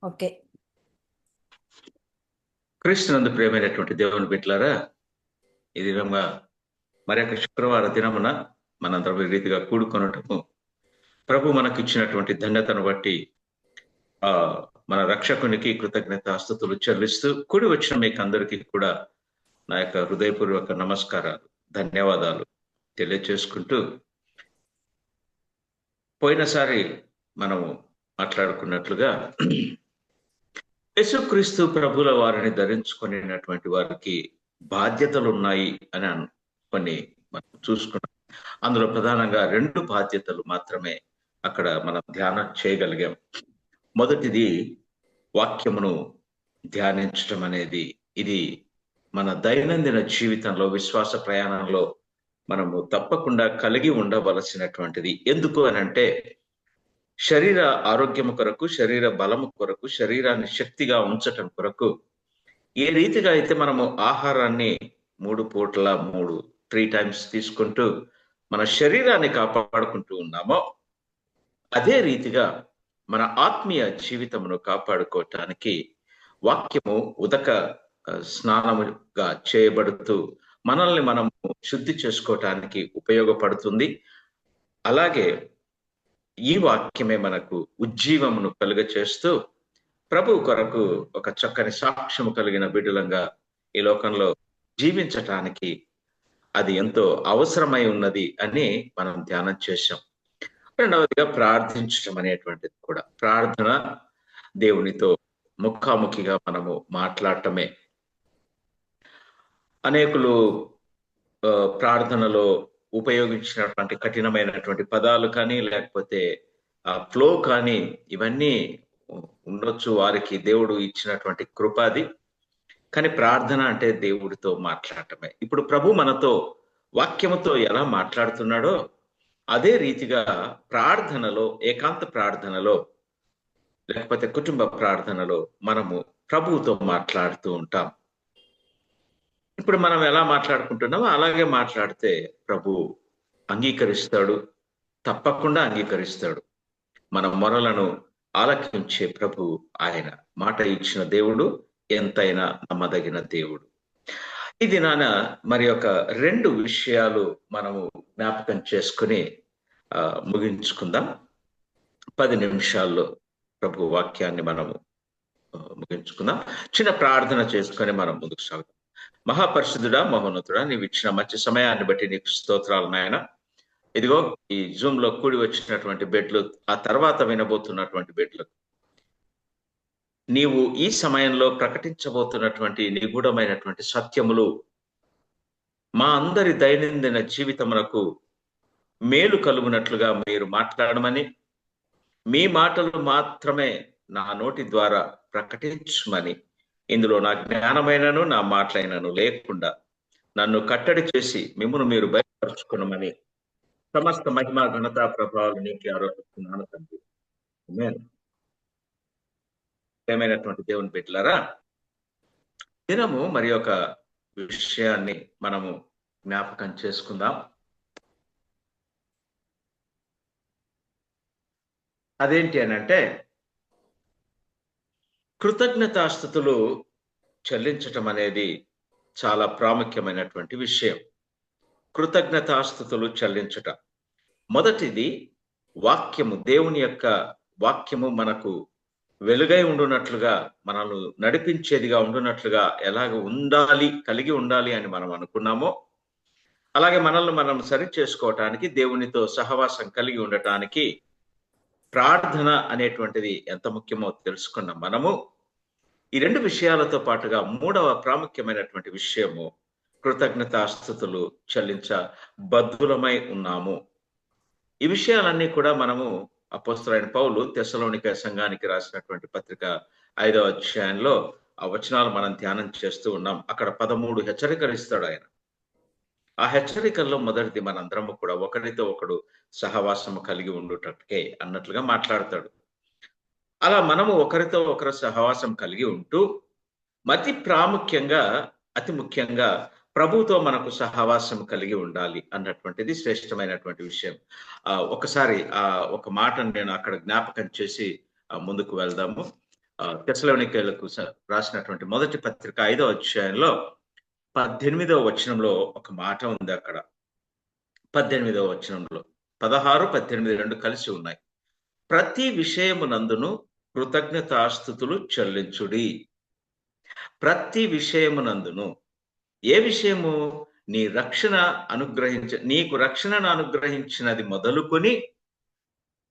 Okay. క్రీస్తునందు ప్రియమైనటువంటి దేవుని బిడ్డలారా, ఈ దినంగా మరొక శుక్రవార దినమున మనందరం ఈ రీతిగా కూడుకొనటము ప్రభు మనకిచ్చినటువంటి ధన్యతను బట్టి మన రక్షకునికి కృతజ్ఞతాస్తుతులు చెల్లిస్తూ కూడి వచ్చిన మీకు అందరికీ కూడా నా యొక్క హృదయపూర్వక నమస్కారాలు, ధన్యవాదాలు తెలియచేసుకుంటూ, పోయినసారి మనము మాట్లాడుకున్నట్లుగా యేసుక్రీస్తు ప్రభుల వారిని ధరించుకునేటువంటి వారికి బాధ్యతలు ఉన్నాయి అని కొన్ని మనం చూసుకున్నాం. అందులో ప్రధానంగా 2 బాధ్యతలు మాత్రమే అక్కడ మనం ధ్యానం చేయగలిగాం. మొదటిది వాక్యమును ధ్యానించటం అనేది, ఇది మన దైనందిన జీవితంలో, విశ్వాస ప్రయాణంలో మనము తప్పకుండా కలిగి ఉండవలసినటువంటిది. ఎందుకు అనంటే, శరీర ఆరోగ్యము కొరకు, శరీర బలము కొరకు, శరీరాన్ని శక్తిగా ఉంచటం కొరకు ఏ రీతిగా అయితే మనము ఆహారాన్ని 3 పూటల 3 టైమ్స్ తీసుకుంటూ మన శరీరాన్ని కాపాడుకుంటూ ఉన్నామో, అదే రీతిగా మన ఆత్మీయ జీవితమును కాపాడుకోవటానికి వాక్యము ఉదక స్నానముగా చేయబడుతూ మనల్ని మనము శుద్ధి చేసుకోవటానికి ఉపయోగపడుతుంది. అలాగే ఈ వాక్యమే మనకు ఉజ్జీవమును కలుగచేస్తూ ప్రభు కొరకు ఒక చక్కని సాక్ష్యము కలిగిన బిడ్డలంగా ఈ లోకంలో జీవించటానికి అది ఎంతో అవసరమై ఉన్నది అని మనం ధ్యానం చేశాం. రెండవదిగా ప్రార్థించటం అనేటువంటిది కూడా. ప్రార్థన దేవునితో ముఖాముఖిగా మనము మాట్లాడటమే. అనేకులు ప్రార్థనలో ఉపయోగించినటువంటి కఠినమైనటువంటి పదాలు కానీ, లేకపోతే ఆ ఫ్లో కానీ, ఇవన్నీ ఉండొచ్చు, వారికి దేవుడు ఇచ్చినటువంటి కృపాది. కానీ ప్రార్థన అంటే దేవుడితో మాట్లాడటమే. ఇప్పుడు ప్రభు మనతో వాక్యముతో ఎలా మాట్లాడుతున్నాడో అదే రీతిగా ప్రార్థనలో, ఏకాంత ప్రార్థనలో, లేకపోతే కుటుంబ ప్రార్థనలో మనము ప్రభువుతో మాట్లాడుతూ ఉంటాం. ఇప్పుడు మనం ఎలా మాట్లాడుకుంటున్నామో అలాగే మాట్లాడితే ప్రభు అంగీకరిస్తాడు, తప్పకుండా అంగీకరిస్తాడు. మన మొరలను ఆలకించే ప్రభు ఆయన. మాట ఇచ్చిన దేవుడు, ఎంతైనా నమ్మదగిన దేవుడు. ఈ దినాన మరి ఒక 2 విషయాలు మనము జ్ఞాపకం చేసుకుని ముగించుకుందాం. 10 నిమిషాల్లో ప్రభు వాక్యాన్ని మనము ముగించుకుందాం. చిన్న ప్రార్థన చేసుకొని మనం ముందుకు సాగుతాం. మహాపరిశుద్ధుడా, మహోన్నతుడా, నీవు ఇచ్చిన మంచి సమయాన్ని బట్టి నీకు స్తోత్రాలు నాయన. ఇదిగో ఈ జూమ్ లో కూడి వచ్చినటువంటి బిడ్డలు, ఆ తర్వాత వినబోతున్నటువంటి బిడ్డలకు నీవు ఈ సమయంలో ప్రకటించబోతున్నటువంటి నిగూఢమైనటువంటి సత్యములు మా అందరి దైనందిన జీవితమునకు మేలు కలుగునట్లుగా మీరు మాట్లాడమని, మీ మాటలు మాత్రమే నా నోటి ద్వారా ప్రకటించమని, ఇందులో నా జ్ఞానమైనను నా మాటలైనను లేకుండా నన్ను కట్టడి చేసి మిమ్మల్ని మీరు బయటపరుచుకున్నామని సమస్త మహిమ ఘనత ప్రభావాలు నీకు ఆరోపిస్తున్నాను తండ్రి. ఆమేన్. ప్రియమైనటువంటి దేవుని బిడ్డలారా, దినము మరి ఒక విషయాన్ని మనము జ్ఞాపకం చేసుకుందాం. అదేంటి అనంటే, కృతజ్ఞతాస్తుతులు చెల్లించటం అనేది చాలా ప్రాముఖ్యమైనటువంటి విషయం. కృతజ్ఞతాస్తుతులు చెల్లించటం. మొదటిది వాక్యము, దేవుని యొక్క వాక్యము మనకు వెలుగై ఉండునట్లుగా, మనల్ని నడిపించేదిగా ఉండునట్లుగా ఎలాగ ఉండాలి, కలిగి ఉండాలి అని మనం అనుకున్నామో, అలాగే మనల్ని మనం సరి చేసుకోవటానికి, దేవునితో సహవాసం కలిగి ఉండటానికి ప్రార్థన అనేటువంటిది ఎంత ముఖ్యమో తెలుసుకున్నాం మనము. ఈ 2 విషయాలతో పాటుగా 3వ ప్రాముఖ్యమైనటువంటి విషయము, కృతజ్ఞతాస్తుతులు చెల్లించ బద్ధులమై ఉన్నాము. ఈ విషయాలన్నీ కూడా మనము అపోస్తలుడైన పౌలు తెస్సలోనిక సంఘానికి రాసినటువంటి పత్రిక 5వ అధ్యాయంలో ఆ వచనాలు మనం ధ్యానం చేస్తూ ఉన్నాం. అక్కడ 13 హెచ్చరికలు ఇస్తాడు ఆయన. ఆ హెచ్చరికల్లో మొదటిది మనందరము కూడా ఒకరితో ఒకడు సహవాసము కలిగి ఉండుటకే అన్నట్లుగా మాట్లాడతాడు. అలా మనము ఒకరితో ఒకరు సహవాసం కలిగి ఉంటూ, అతి ముఖ్యంగా ప్రభుతో మనకు సహవాసం కలిగి ఉండాలి అన్నటువంటిది శ్రేష్టమైనటువంటి విషయం. ఒకసారి ఒక మాటను నేను అక్కడ జ్ఞాపకం చేసి ముందుకు వెళ్దాము. తెస్సలోనికీయులకు రాసినటువంటి మొదటి పత్రిక 5వ అధ్యాయంలో 18వ వచనంలో ఒక మాట ఉంది. అక్కడ 18వ వచనంలో 16, 18 రెండు కలిసి ఉన్నాయి. ప్రతి విషయమునందును కృతజ్ఞతాస్తుతులు చెల్లించుడి. ప్రతి విషయమునందును, ఏ విషయము? నీకు రక్షణను అనుగ్రహించినది మొదలుకొని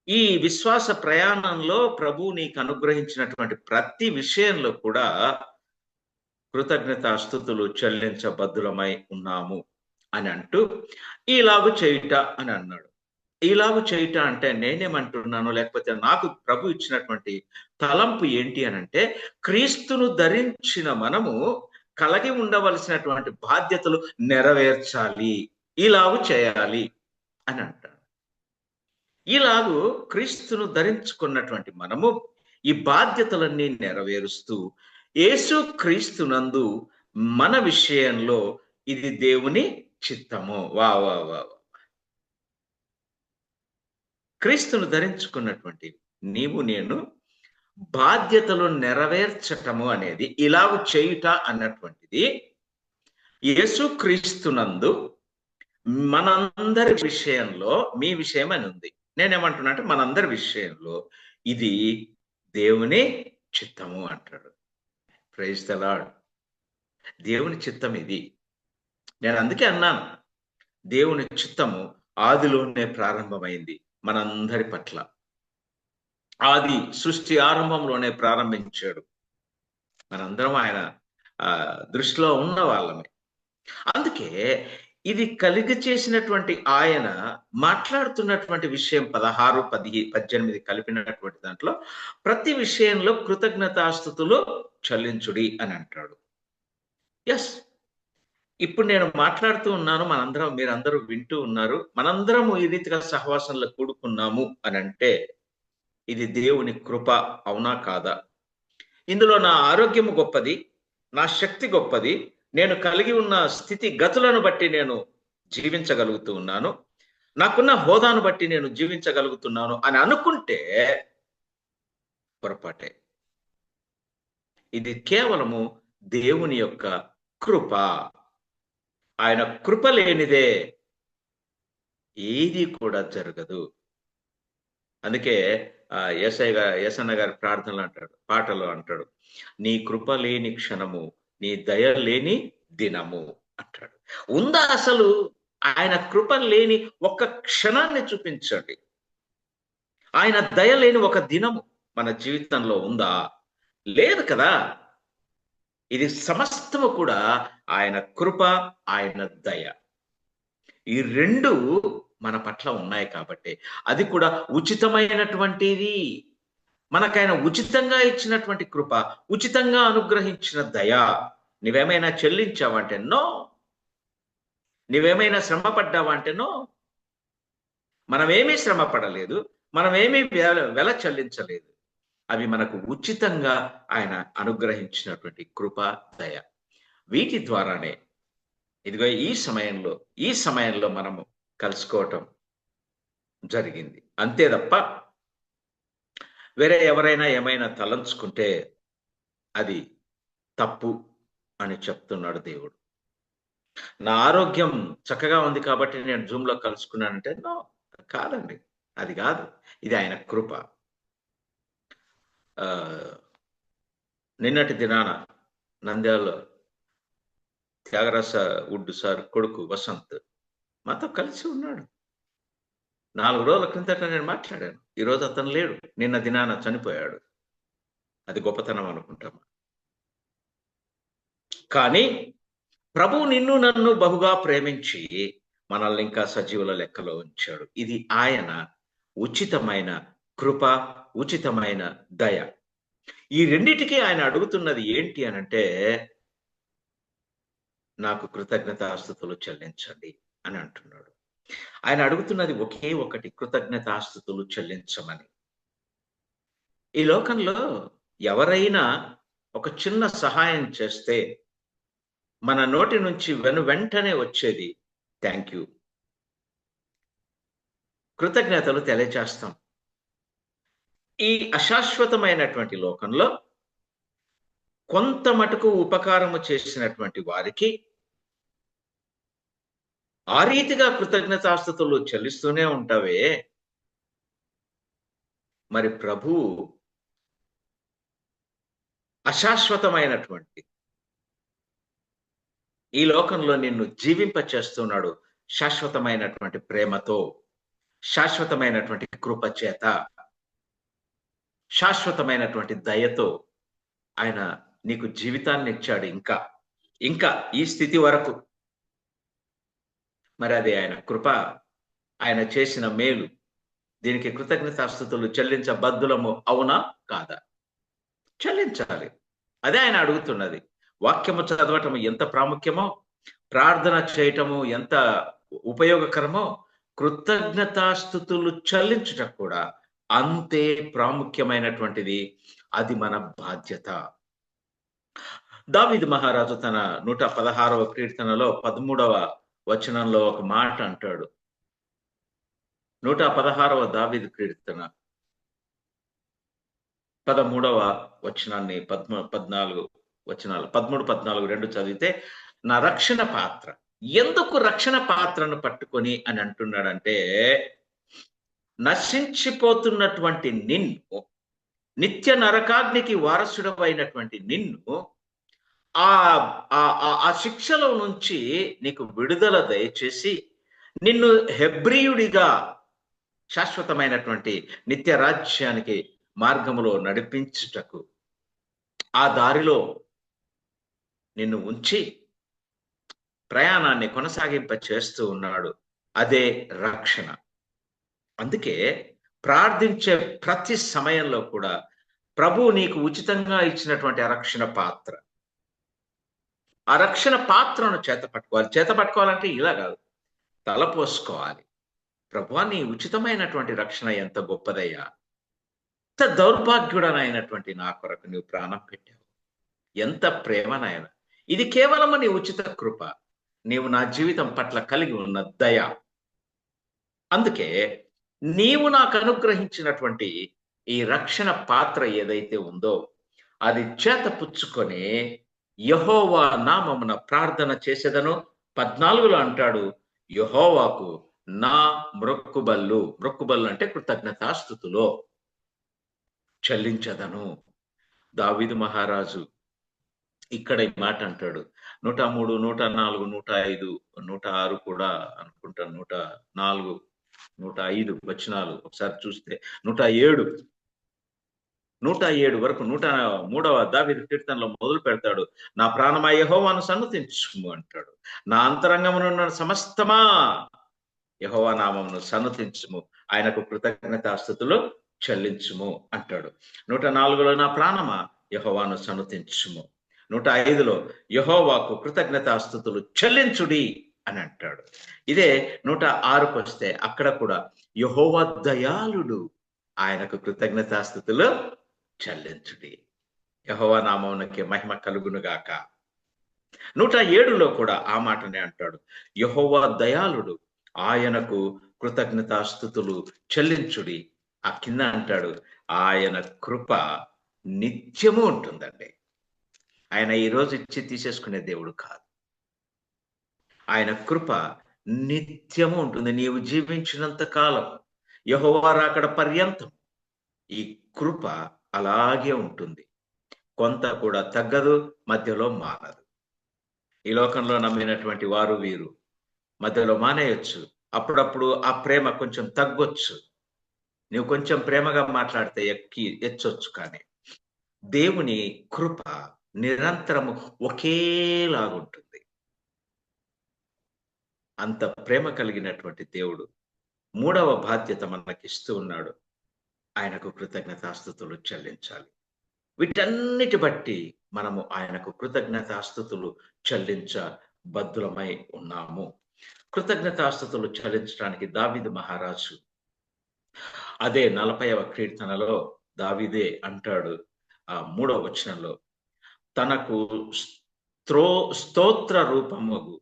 ఈ విశ్వాస ప్రయాణంలో ప్రభు నీకు అనుగ్రహించినటువంటి ప్రతి విషయంలో కూడా కృతజ్ఞతాస్తుతులు చెల్లించబద్దులమై ఉన్నాము అని అంటూ ఈలాగు చేయుట అని అన్నాడు. ఈలాగు చేయుట అంటే నేనేమంటున్నాను, లేకపోతే నాకు ప్రభు ఇచ్చినటువంటి తలంపు ఏంటి అని అంటే, క్రీస్తును ధరించిన మనము కలిగి ఉండవలసినటువంటి బాధ్యతలు నెరవేర్చాలి, ఈలాగు చేయాలి అని అంటాడు. ఈలాగు క్రీస్తును ధరించుకున్నటువంటి మనము ఈ బాధ్యతలన్నీ నెరవేరుస్తూ యేసు క్రీస్తునందు మన విషయంలో ఇది దేవుని చిత్తము. వా వా వా క్రీస్తును ధరించుకున్నటువంటి నీవు నేను బాధ్యతలు నెరవేర్చటము అనేది, ఇలాగ చేయుట అన్నటువంటిది యేసు క్రీస్తునందు మనందరి విషయంలో, మీ విషయం అని ఉంది. నేనేమంటున్నా అంటే మనందరి విషయంలో ఇది దేవుని చిత్తము అంటాడు. Praise the Lord. దేవుని చిత్తం ఇది. నేను అందుకే అన్నాను, దేవుని చిత్తము ఆదిలోనే ప్రారంభమైంది మనందరి పట్ల. ఆది సృష్టి ఆరంభంలోనే ప్రారంభించాడు. మనందరం ఆయన దృష్టిలో ఉన్న వాళ్ళమే. అందుకే ఇది కలిగి చేసినటువంటి ఆయన మాట్లాడుతున్నటువంటి విషయం 16, 18 కలిపినటువంటి దాంట్లో ప్రతి విషయంలో కృతజ్ఞతాస్తుతులు చెల్లించుడి అని అంటాడు. ఎస్, ఇప్పుడు నేను మాట్లాడుతూ ఉన్నాను, మీరందరూ వింటూ ఉన్నారు, మనందరము ఈ రీతిగా సహవాసంలో కూడుకున్నాము అని అంటే ఇది దేవుని కృప, అవునా కాదా? ఇందులో నా ఆరోగ్యము గొప్పది, నా శక్తి గొప్పది, నేను కలిగి ఉన్న స్థితి గతులను బట్టి నేను జీవించగలుగుతూ ఉన్నాను, నాకున్న హోదాను బట్టి నేను జీవించగలుగుతున్నాను అని అనుకుంటే పొరపాటే. ఇది కేవలము దేవుని యొక్క కృప. ఆయన కృప లేనిదే ఏది కూడా జరగదు. అందుకే యేసన్న గారి ప్రార్థనలు అంటాడు, పాటలో అంటాడు, నీ కృప లేని క్షణము, నీ దయ లేని దినము అంటాడు. ఉందా అసలు ఆయన కృప లేని ఒక క్షణాన్ని చూపించండి. ఆయన దయ లేని ఒక దినము మన జీవితంలో ఉందా? లేదు కదా. ఇది సమస్తము కూడా ఆయన కృప, ఆయన దయ, ఈ రెండు మన పట్ల ఉన్నాయి కాబట్టి, అది కూడా ఉచితమైనటువంటిది. మనకైనా ఉచితంగా ఇచ్చినటువంటి కృప, ఉచితంగా అనుగ్రహించిన దయ. నువ్వేమైనా చెల్లించావంటే నో, నువ్వేమైనా శ్రమ పడ్డావంటే నో. మనమేమీ శ్రమ పడలేదు, మనమేమీ వెల చెల్లించలేదు. అవి మనకు ఉచితంగా ఆయన అనుగ్రహించినటువంటి కృప, దయ. వీటి ద్వారానే ఇదిగో ఈ సమయంలో మనము కలుసుకోవటం జరిగింది. అంతే తప్ప వేరే ఎవరైనా ఏమైనా తలంచుకుంటే అది తప్పు అని చెప్తున్నాడు దేవుడు. నా ఆరోగ్యం చక్కగా ఉంది కాబట్టి నేను జూమ్లో కలుసుకున్నానంటే నో, కాదండి, అది కాదు. ఇది ఆయన కృప. నిన్నటి దినాన నంద్యాలలో త్యాగరాజ వుడ్ సార్ కొడుకు వసంత్ మాతో కలిసి ఉన్నాడు. 4 రోజుల క్రిందట నేను మాట్లాడాను. ఈరోజు అతను లేడు, నిన్న దినాన చనిపోయాడు. అది గొప్పతనం అనుకుంటాము. కానీ ప్రభు నిన్ను నన్ను బహుగా ప్రేమించి మనల్ని ఇంకా సజీవుల లెక్కలో ఉంచాడు. ఇది ఆయన ఉచితమైన కృప, ఉచితమైన దయ. ఈ రెండిటికి ఆయన అడుగుతున్నది ఏంటి అనంటే, నాకు కృతజ్ఞతాస్తుతులు చెల్లించండి అని అంటున్నాడు. ఆయన అడుగుతున్నది ఒకే ఒకటి, కృతజ్ఞతాస్తుతులు చెల్లించమని. ఈ లోకంలో ఎవరైనా ఒక చిన్న సహాయం చేస్తే మన నోటి నుంచి వెంటనే వచ్చేది థ్యాంక్ యూ, కృతజ్ఞతలు తెలియజేస్తాం. ఈ అశాశ్వతమైనటువంటి లోకంలో కొంత మటుకు ఉపకారము చేసినటువంటి వారికి ఆ రీతిగా కృతజ్ఞతాస్తుతులు చెల్లిస్తూనే ఉంటావే, మరి ప్రభువు అశాశ్వతమైనటువంటి ఈ లోకంలో నిన్ను జీవింప చేస్తున్నాడు శాశ్వతమైనటువంటి ప్రేమతో, శాశ్వతమైనటువంటి కృప చేత, శాశ్వతమైనటువంటి దయతో ఆయన నీకు జీవితాన్ని ఇచ్చాడు. ఇంకా ఇంకా ఈ స్థితి వరకు మరి అది ఆయన కృప, ఆయన చేసిన మేలు. దీనికి కృతజ్ఞతాస్తుతులు చెల్లించబద్దులము, అవునా కాదా? చెల్లించాలి. అదే ఆయన అడుగుతున్నది. వాక్యము చదవటము ఎంత ప్రాముఖ్యమో, ప్రార్థన చేయటము ఎంత ఉపయోగకరమో, కృతజ్ఞతాస్తుతులు చెల్లించుట కూడా అంతే ప్రాముఖ్యమైనటువంటిది. అది మన బాధ్యత. దావీదు మహారాజు తన 116వ కీర్తనలో 13వ వచనంలో ఒక మాట అంటాడు. 116వ దావీదు కీర్తన 13వ వచనాన్ని 14 వచనాలు 13, 14 రెండు చదివితే, నా రక్షణ పాత్ర. ఎందుకు రక్షణ పాత్రను పట్టుకొని అని అంటున్నాడంటే, నశించిపోతున్నటువంటి నిన్ను, నిత్య నరకాగ్నికి వారసుడమైనటువంటి నిన్ను ఆ శిక్షలో నుంచి నీకు విడుదల దయచేసి నిన్ను హెబ్రీయుడిగా శాశ్వతమైనటువంటి నిత్య రాజ్యానికి మార్గములో నడిపించుటకు ఆ దారిలో నిన్ను ఉంచి ప్రయాణాన్ని కొనసాగింప చేస్తూ ఉన్నాడు. అదే రక్షణ. అందుకే ప్రార్థించే ప్రతి సమయంలో కూడా ప్రభు నీకు ఉచితంగా ఇచ్చినటువంటి ఆ రక్షణ పాత్ర, ఆ రక్షణ పాత్రను చేత పట్టుకోవాలంటే ఇలా కాదు, తలపోసుకోవాలి. ప్రభువా, నీ ఉచితమైనటువంటి రక్షణ ఎంత గొప్పదయ్యా, ఎంత దౌర్భాగ్యుడనైనటువంటి నా కొరకు నువ్వు ప్రాణం పెట్టావు, ఎంత ప్రేమనైనా. ఇది కేవలము నీ ఉచిత కృప, నీవు నా జీవితం పట్ల కలిగి ఉన్న దయ. అందుకే నీవు నాకు అనుగ్రహించినటువంటి ఈ రక్షణ పాత్ర ఏదైతే ఉందో అది చేత పుచ్చుకొని యెహోవా నామమున ప్రార్థన చేసేదను. 14లో అంటాడు, యెహోవాకు నా మొక్కుబళ్ళు అంటే కృతజ్ఞతాస్తుతులో చెల్లించదను. దావీదు మహారాజు ఇక్కడ ఈ మాట అంటాడు. 103, 104, 105, 106 కూడా అనుకుంటాను, 104, 105 వచనాలు ఒకసారి చూస్తే, 107 వరకు 103వ దావీదు కీర్తనలో మొదలు పెడతాడు. నా ప్రాణమా యెహోవాను సన్నతించుము అంటాడు. నా అంతరంగమునున్న సమస్తమా యెహోవా నామమును సన్నతించుము, ఆయనకు కృతజ్ఞతాస్తుతులు చెల్లించుము అంటాడు. 104లో నా ప్రాణమా యెహోవాను సన్నతించుము, 105లో యెహోవాకు కృతజ్ఞతాస్తుతులు చెల్లించుడి అని అంటాడు. ఇదే 106కు వస్తే అక్కడ కూడా యెహోవా దయాళుడు, ఆయనకు కృతజ్ఞతాస్తుతులు చెల్లించుడి, యెహోవా నామమునకే మహిమ కలుగునుగాక. 107లో కూడా ఆ మాటనే అంటాడు, యెహోవా దయాళుడు, ఆయనకు కృతజ్ఞతాస్తుతులు చెల్లించుడి. ఆ కింద అంటాడు, ఆయన కృప నిత్యము ఉంటుందండి. ఆయన ఈరోజు ఇచ్చి తీసేసుకునే దేవుడు కాదు. ఆయన కృప నిత్యము ఉంటుంది. నీవు జీవించినంత కాలం, యెహోవా రాకడ పర్యంతం ఈ కృప అలాగే ఉంటుంది. కొంత కూడా తగ్గదు, మధ్యలో మానదు. ఈ లోకంలో నమ్మినటువంటి వారు వీరు మధ్యలో మానేయొచ్చు. అప్పుడప్పుడు ఆ ప్రేమ కొంచెం తగ్గొచ్చు. నువ్వు కొంచెం ప్రేమగా మాట్లాడితే ఎచ్చొచ్చు. కానీ దేవుని కృప నిరంతరము ఒకేలాగుంటుంది. అంత ప్రేమ కలిగినటువంటి దేవుడు 3వ బాధ్యత మనకిస్తూ ఉన్నాడు. ఆయనకు కృతజ్ఞతాస్తుతులు చెల్లించాలి. వీటన్నిటి బట్టి మనము ఆయనకు కృతజ్ఞతాస్తుతులు చెల్లించబద్దులమై ఉన్నాము. కృతజ్ఞతాస్తుతులు చెల్లించడానికి దావీదు మహారాజు అదే 40వ కీర్తనలో దావీదే అంటాడు, ఆ 3వ వచనంలో, తనకు స్తోత్ర రూపముగు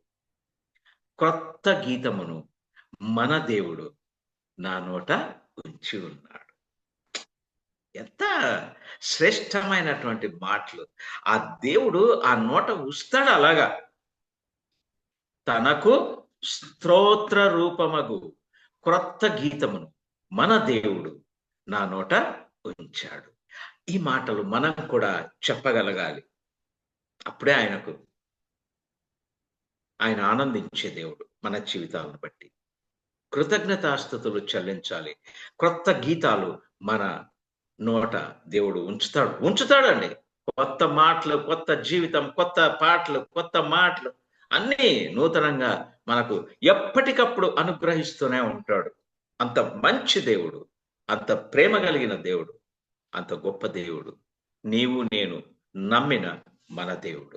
క్రొత్త గీతమును మన దేవుడు నా నోట ఉంచి ఉన్నాడు. ఎంత శ్రేష్టమైనటువంటి మాటలు. ఆ దేవుడు ఆ నోట ఉస్తాడు అలాగా. తనకు స్తోత్ర రూపమగు క్రొత్త గీతమును మన దేవుడు నా నోట ఉంచాడు. ఈ మాటలు మనం కూడా చెప్పగలగాలి. అప్పుడే ఆయన ఆనందించే దేవుడు మన జీవితాలను బట్టి. కృతజ్ఞతాస్తుతులు చెల్లించాలి. క్రొత్త గీతాలు మన నోట దేవుడు ఉంచుతాడండి. కొత్త మాటలు, కొత్త జీవితం, కొత్త పాటలు, కొత్త మాటలు అన్నీ నూతనంగా మనకు ఎప్పటికప్పుడు అనుగ్రహిస్తూనే ఉంటాడు. అంత మంచి దేవుడు, అంత ప్రేమ కలిగిన దేవుడు, అంత గొప్ప దేవుడు నీవు నేను నమ్మిన మన దేవుడు.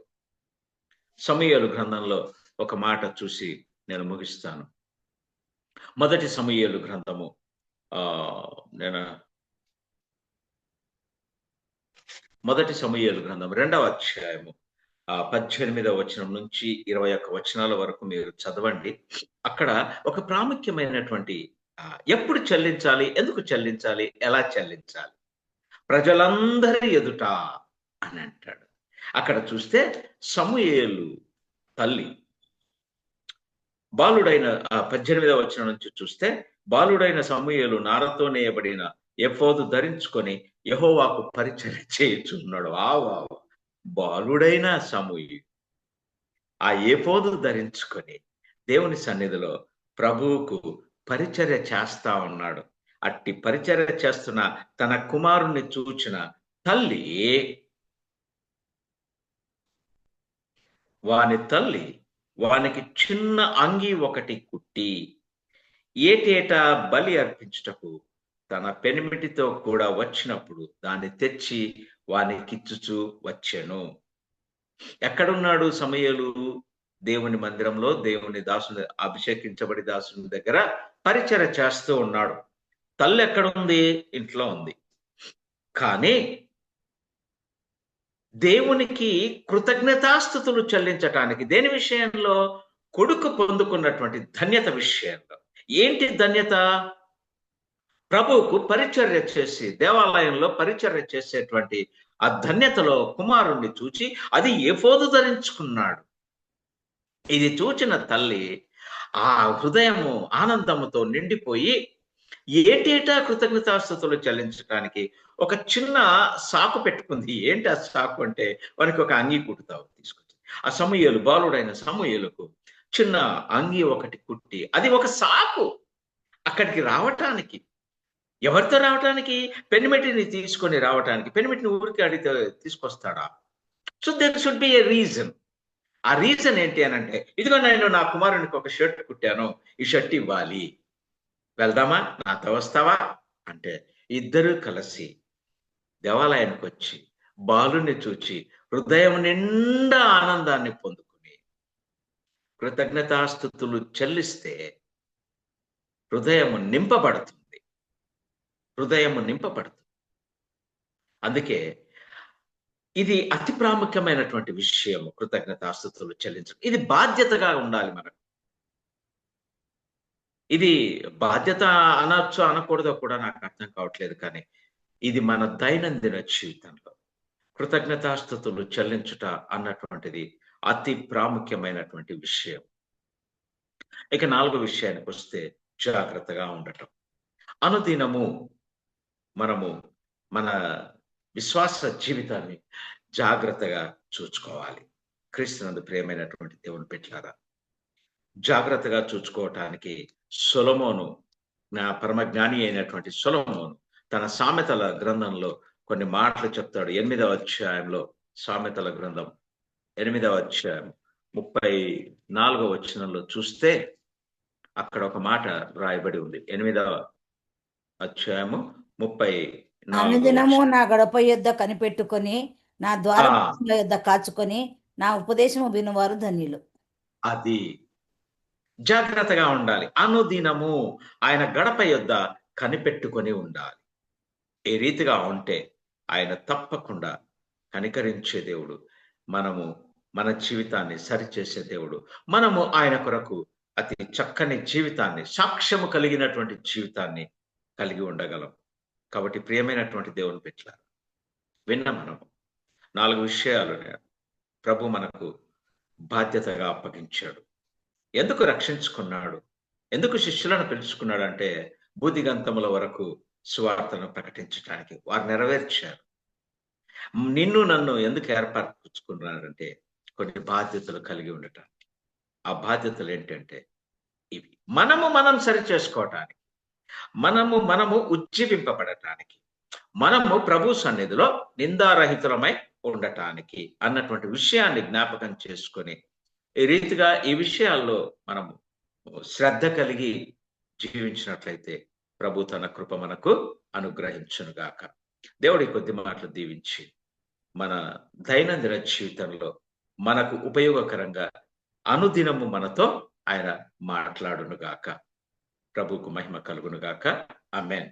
సమూయేలు గ్రంథంలో ఒక మాట చూసి నేను ముగిస్తాను. మొదటి సమూయేలు గ్రంథము మొదటి సమూయేలు గ్రంథం 2వ అధ్యాయము 18వ వచనం నుంచి 21 వచనాల వరకు మీరు చదవండి. అక్కడ ఒక ప్రాముఖ్యమైనటువంటి ఎప్పుడు చెల్లించాలి, ఎందుకు చెల్లించాలి, ఎలా చెల్లించాలి, ప్రజలందరి ఎదుట అని అంటాడు. అక్కడ చూస్తే సమూయేలు తల్లి బాలుడైన 18వ వచనం నుంచి చూస్తే, బాలుడైన సమూయేలు నారతో నేయబడిన ఎఫోదు ధరించుకొని యెహోవాకు పరిచర్య చేయుచున్నాడు. బాలుడైన సమూయేలు ఆ ఎఫోదు ధరించుకొని దేవుని సన్నిధిలో ప్రభువుకు పరిచర్య చేస్తా ఉన్నాడు. అట్టి పరిచర్య చేస్తున్న తన కుమారుణ్ణి చూచిన తల్లి వానికి చిన్న అంగి ఒకటి కుట్టి ఏటేటా బలి అర్పించుటకు తన పెనిమిటితో కూడా వచ్చినప్పుడు దాన్ని తెచ్చి వానికిచ్చుచూ వచ్చెను. ఎక్కడున్నాడు సమూయేలు? దేవుని మందిరంలో దేవుని దాసుని, అభిషేకించబడి దాసుని దగ్గర పరిచర్య చేస్తూ ఉన్నాడు. తల్లి ఎక్కడుంది? ఇంట్లో ఉంది. కానీ దేవునికి కృతజ్ఞతాస్తుతులు చెల్లించటానికి దేని విషయంలో? కొడుకు పొందుకున్నటువంటి ధన్యత విషయంలో. ఏంటి ధన్యత? ప్రభువుకు పరిచర్య చేసి దేవాలయంలో పరిచర్య చేసేటువంటి ఆ ధన్యతలో కుమారుణ్ణి చూచి అది ఎఫోదు ధరించుకున్నాడు. ఇది చూచిన తల్లి ఆ హృదయము ఆనందముతో నిండిపోయి ఏటేటా కృతజ్ఞతాస్తుతులు చెల్లించడానికి ఒక చిన్న సాకు పెట్టుకుంది. ఏంటి ఆ సాకు అంటే, వానికి ఒక అంగీ కుట్టుతావు తీసుకొచ్చి ఆ సమూయేలు, బాలుడైన సమూయేలుకు చిన్న అంగీ ఒకటి కుట్టి, అది ఒక సాకు అక్కడికి రావటానికి. ఎవరితో రావటానికి? పెనిమిటిని తీసుకొని రావటానికి. పెనిమిటిని ఊరికి అడిగితే తీసుకొస్తాడా? So there should be a reason. ఆ రీజన్ ఏంటి అని అంటే, ఇదిగో నేను నా కుమారునికి ఒక షర్ట్ కుట్టాను, ఈ షర్ట్ ఇవ్వాలి, వెళ్దామా, నాతో వస్తావా అంటే ఇద్దరూ కలిసి దేవాలయానికి వచ్చి బాలుని చూచి హృదయం నిండా ఆనందాన్ని పొందుకుని కృతజ్ఞతాస్తుతులు చెల్లిస్తే హృదయము నింపబడుతుంది. అందుకే ఇది అతి ప్రాముఖ్యమైనటువంటి విషయం. కృతజ్ఞతాస్తుతులు చెల్లించడం ఇది బాధ్యతగా ఉండాలి మనకు. ఇది బాధ్యత అనొచ్చు అనకూడదో కూడా నాకు అర్థం కావట్లేదు. కానీ ఇది మన దైనందిన జీవితంలో కృతజ్ఞతాస్తుతులు చెల్లించుట అన్నటువంటిది అతి ప్రాముఖ్యమైనటువంటి విషయం. ఇక 4వ విషయానికి వస్తే జాగ్రత్తగా ఉండటం. అనుదినము మనము మన విశ్వాస జీవితాన్ని జాగ్రత్తగా చూసుకోవాలి. క్రీస్తునందు ప్రియమైనటువంటి దేవుని బిడ్డలారా, జాగ్రత్తగా చూసుకోవటానికి సొలొమోను, నా పరమజ్ఞాని అయినటువంటి సొలొమోను తన సామెతల గ్రంథంలో కొన్ని మాటలు చెప్తాడు. 8వ అధ్యాయంలో, సామెతల గ్రంథం 8వ అధ్యాయం 34వ వచనంలో చూస్తే అక్కడ ఒక మాట రాయబడి ఉంది. 8వ అధ్యాయము 34వ అనుదినము నా గడప యొద్ద కనిపెట్టుకొని నా ద్వారం యొద్ద కాచుకొని నా ఉపదేశము వినువారు ధన్యులు. అది జాగ్రత్తగా ఉండాలి. అనుదినము ఆయన గడప యొద్ద కనిపెట్టుకొని ఉండాలి. ఏ రీతిగా ఉంటే ఆయన తప్పకుండా కనికరించే దేవుడు, మనము మన జీవితాన్ని సరిచేసే దేవుడు, మనము ఆయన కొరకు అతి చక్కని జీవితాన్ని, సాక్ష్యము కలిగినటువంటి జీవితాన్ని కలిగి ఉండగలం. కాబట్టి ప్రియమైనటువంటి దేవుని బిడ్డలారా, విన్న మనము 4 విషయాలు ప్రభు మనకు బాధ్యతగా అప్పగించాడు. ఎందుకు రక్షించుకున్నాడు? ఎందుకు శిష్యులను పిలుచుకున్నాడు అంటే బూదిగంతముల వరకు సువార్తను ప్రకటించడానికి. వారు నెరవేర్చారు. నిన్ను నన్ను ఎందుకు ఏర్పరచుకున్నాడంటే కొన్ని బాధ్యతలు కలిగి ఉండటానికి. ఆ బాధ్యతలు ఏంటంటే ఇవి. మనం సరి చేసుకోవటానికి, మనము ఉజ్జీవింపబడటానికి, మనము ప్రభు సన్నిధిలో నిందారహితులమై ఉండటానికి అన్నటువంటి విషయాన్ని జ్ఞాపకం చేసుకొని ఈ రీతిగా ఈ విషయాల్లో మనము శ్రద్ధ కలిగి జీవించినట్లయితే ప్రభు తన కృప మనకు అనుగ్రహించునుగాక. దేవుడి కొద్ది మాటలు దీవించి మన దైనందిన జీవితంలో మనకు ఉపయోగకరంగా అనుదినము మనతో ఆయన మాట్లాడునుగాక. ప్రభువుకు మహిమ కలుగునుగాక. ఆమేన్.